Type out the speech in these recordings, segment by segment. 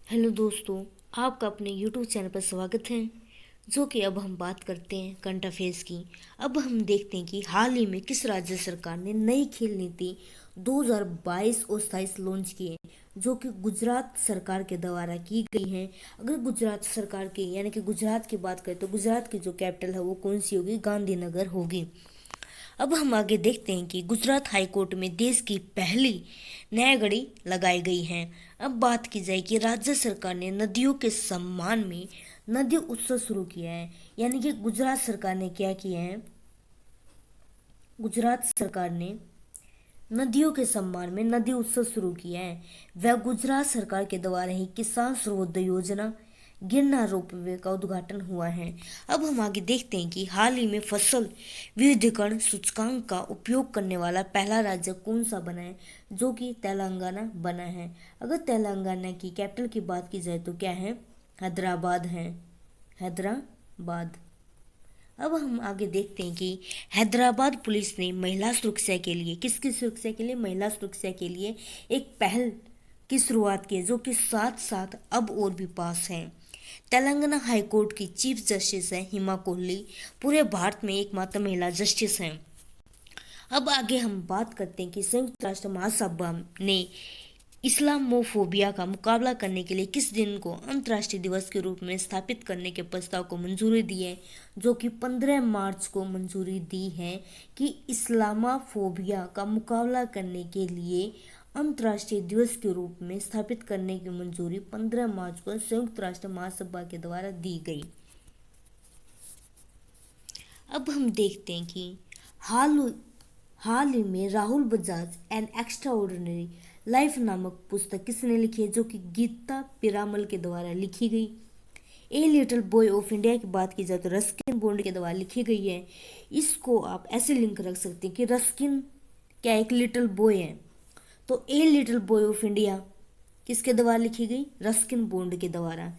Hello दोस्तों, आपका अपने यूट्यूब चैनल पर स्वागत है। जो कि अब हम बात करते हैं करंट अफेयर्स की। अब हम देखते हैं कि हाल ही में किस राज्य सरकार ने नई खेल नीति 2022 और 27 लॉन्च की है, जो कि गुजरात सरकार के द्वारा की गई है। अगर गुजरात सरकार की यानी कि गुजरात की बात करें तो गुजरात की जो कैपिटल है वो कौन सी होगी? गांधीनगर होगी। अब हम आगे देखते हैं कि गुजरात हाई कोर्ट में देश की पहली न्याय लगाई गई है। अब बात की जाए कि राज्य सरकार ने नदियों के सम्मान में नदी उत्सव शुरू किया है। यानी कि गुजरात सरकार ने क्या किया है? गुजरात सरकार ने नदियों के सम्मान में नदी उत्सव शुरू किया है। वह गुजरात सरकार के द्वारा ही किसान सर्वोदय योजना गिरनार रोपवे का उद्घाटन हुआ है। अब हम आगे देखते हैं कि हाल ही में फसल विविधीकरण सूचकांक का उपयोग करने वाला पहला राज्य कौन सा बना है? जो कि तेलंगाना बना है। अगर तेलंगाना की कैपिटल की बात की जाए तो क्या है? हैदराबाद है। हैदराबाद। अब हम आगे देखते हैं कि हैदराबाद पुलिस ने महिला सुरक्षा के लिए, किसकी सुरक्षा के लिए? महिला सुरक्षा के लिए एक पहल की शुरुआत की है, जो कि साथ साथ अब और भी पास है। तेलंगाना हाई कोर्ट की चीफ जस्टिस है हिमा कोहली, पूरे भारत में एकमात्र महिला जस्टिस हैं। अब आगे हम बात करते हैं कि संयुक्त राष्ट्र महासभा ने इस्लामोफोबिया का मुकाबला करने के लिए किस दिन को अंतर्राष्ट्रीय दिवस के रूप में स्थापित करने के प्रस्ताव को मंजूरी दी है? जो कि 15 मार्च को मंजूरी दी है कि इस्लामोफोबिया का मुकाबला करने के लिए अंतर्राष्ट्रीय दिवस के रूप में स्थापित करने की मंजूरी 15 मार्च को संयुक्त राष्ट्र महासभा के द्वारा दी गई। अब हम देखते हैं कि हाल हाल ही में Rahul Bajaj N extraordinary life नामक पुस्तक किसने लिखी है? जो कि गीता पिरामल के द्वारा लिखी गई। A little boy of India की बात की जाए तो रस्किन बॉन्ड के द्वारा लिखी गई है। इसको आप ऐसे लिंक रख सकते हैं कि रस्किन क्या एक लिटिल बॉय है, तो a little boy of India किसके द्वारा लिखी गई? रस्किन बॉन्ड के द्वारा।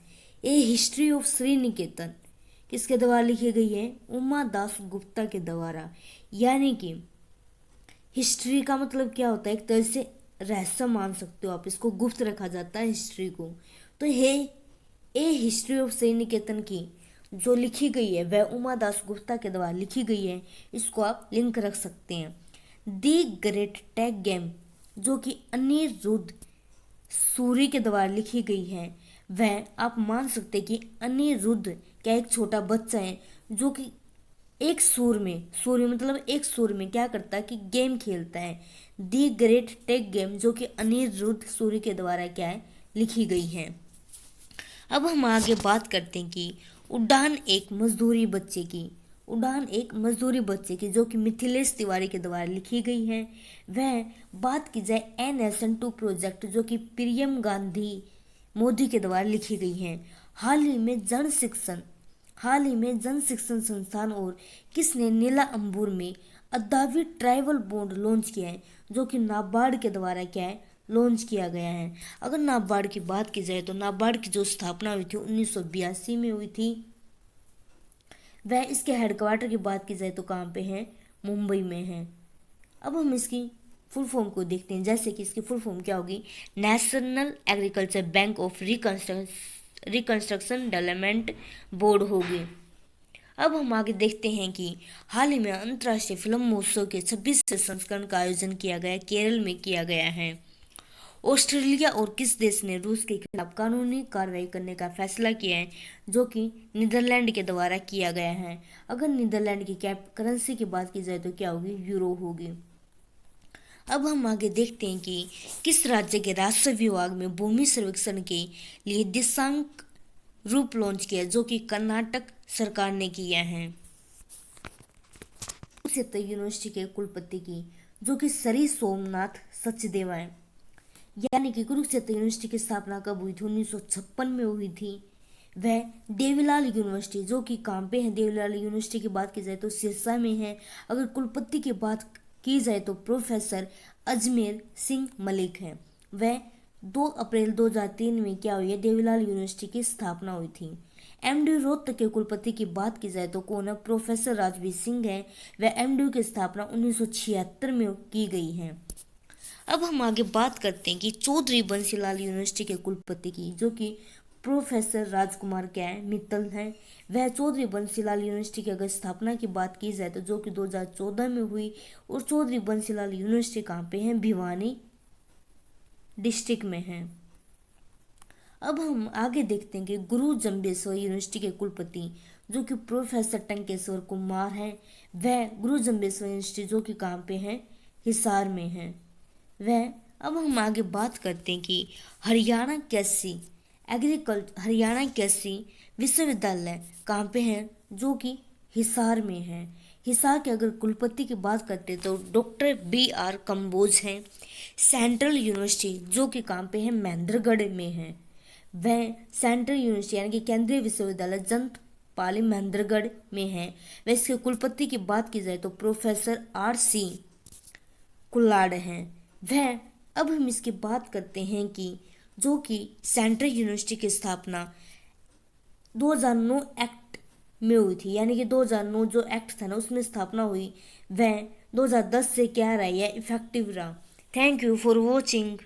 ए हिस्ट्री ऑफ श्रीनिकेतन किसके द्वारा लिखी गई है? उमा दास गुप्ता के द्वारा। यानी कि हिस्ट्री का मतलब क्या होता है? एक तरह से रहस्य मान सकते हो आप, इसको गुप्त रखा जाता है हिस्ट्री को। तो ए हिस्ट्री ऑफ श्रीनिकेतन की जो लिखी गई है वह उमा दास गुप्ता के द्वारा लिखी गई है। इसको आप लिंक रख सकते हैं। दी ग्रेट टैग गेम जो कि अनिरुद्ध सूरी के द्वारा लिखी गई है, वह आप मान सकते हैं कि अनिरुद्ध क्या एक छोटा बच्चा है जो कि एक सूर मतलब एक सुर में क्या करता है कि गेम खेलता है। दी ग्रेट टेक गेम जो कि अनिरुद्ध सूरी के द्वारा क्या है? लिखी गई है। अब हम आगे बात करते हैं कि उड़ान एक मजदूरी बच्चे की जो कि मिथिलेश तिवारी के द्वारा लिखी गई है। वह बात की जाए NSN2 प्रोजेक्ट जो कि प्रियम गांधी मोदी के द्वारा लिखी गई है। हाल ही में जन शिक्षण संस्थान और किसने नीला अंबुर में अद्यावधि ट्राइबल बॉन्ड लॉन्च किया है? जो कि नाबार्ड के द्वारा क्या है? लॉन्च किया गया है। अगर नाबार्ड की बात की जाए तो नाबार्ड की जो स्थापना हुई थी 1982 में हुई थी। वह इसके हेडक्वार्टर की बात की जाए तो कहाँ पे है? मुंबई में है। अब हम इसकी फुल फॉर्म को देखते हैं, जैसे कि इसकी फुल फॉर्म क्या होगी? National agriculture bank of reconstruction development board होगी। अब हम आगे देखते हैं कि हाल ही में अंतर्राष्ट्रीय फिल्म महोत्सव के 26 संस्करण का आयोजन किया गया, केरल में किया गया है। ऑस्ट्रेलिया और किस देश ने रूस के खिलाफ कानूनी कार्रवाई करने का फैसला किया है? जो कि नीदरलैंड के द्वारा किया गया है। अगर नीदरलैंड की करेंसी की बात की जाए तो क्या होगी? यूरो होगी। अब हम आगे देखते हैं कि किस राज्य के राजस्व विभाग में भूमि सर्वेक्षण के लिए दिशांक रूप लॉन्च किया, जो कि कर्नाटक सरकार ने किया है। कुरुक्षेत्र यूनिवर्सिटी के कुलपति की जो कि श्री सोमनाथ सचदेवा है। यानी कि कुरुक्षेत्र यूनिवर्सिटी की स्थापना कब हुई थी? 1956 में हुई थी। वह देवीलाल यूनिवर्सिटी जो कि कहाँ पे है? देवीलाल यूनिवर्सिटी की बात की जाए तो सिरसा में है। अगर कुलपति की बात की जाए तो प्रोफेसर अजमेर सिंह मलिक है। वह 2 अप्रैल 2003 में क्या हुई है? देवीलाल यूनिवर्सिटी की स्थापना हुई थी। MD रोहतक के कुलपति की बात की जाए तो कौन है? प्रोफेसर राजवीर सिंह है। वह MDU की स्थापना 1976 में की गई है। अब हम आगे बात करते हैं कि चौधरी बंसीलाल यूनिवर्सिटी के कुलपति की, जो कि प्रोफेसर राजकुमार क्या मित्तल हैं। वह चौधरी बंसीलाल यूनिवर्सिटी की अगर स्थापना की बात की जाए तो जो कि 2014 में हुई। और चौधरी बंसीलाल यूनिवर्सिटी कहाँ पे है? भिवानी डिस्ट्रिक्ट में है। अब हम आगे देखते हैं कि गुरु जम्बेश्वर यूनिवर्सिटी के कुलपति जो कि प्रोफेसर टंकेश्वर कुमार हैं। वह गुरु जम्बेश्वर यूनिवर्सिटी जो कि कहाँ पे है? हिसार में है वह। अब हम आगे बात करते हैं कि हरियाणा कृषि विश्वविद्यालय कहाँ पे है? जो कि हिसार में है। हिसार के अगर कुलपति की बात करते हैं तो डॉक्टर BR कंबोज हैं। सेंट्रल यूनिवर्सिटी जो कि कहाँ पे है? महेंद्रगढ़ में है। वह सेंट्रल यूनिवर्सिटी यानी कि केंद्रीय विश्वविद्यालय जंत पाली महेंद्रगढ़ में है। वह इसके कुलपति की बात की जाए तो प्रोफेसर RC कुल्लाड़ हैं वह। अब हम इसकी बात करते हैं कि जो कि सेंट्रल यूनिवर्सिटी की स्थापना 2009 एक्ट में हुई थी, यानी कि 2009 जो एक्ट था ना उसमें स्थापना हुई। वह 2010 से क्या रहा है? इफेक्टिव रहा। Thank you for watching.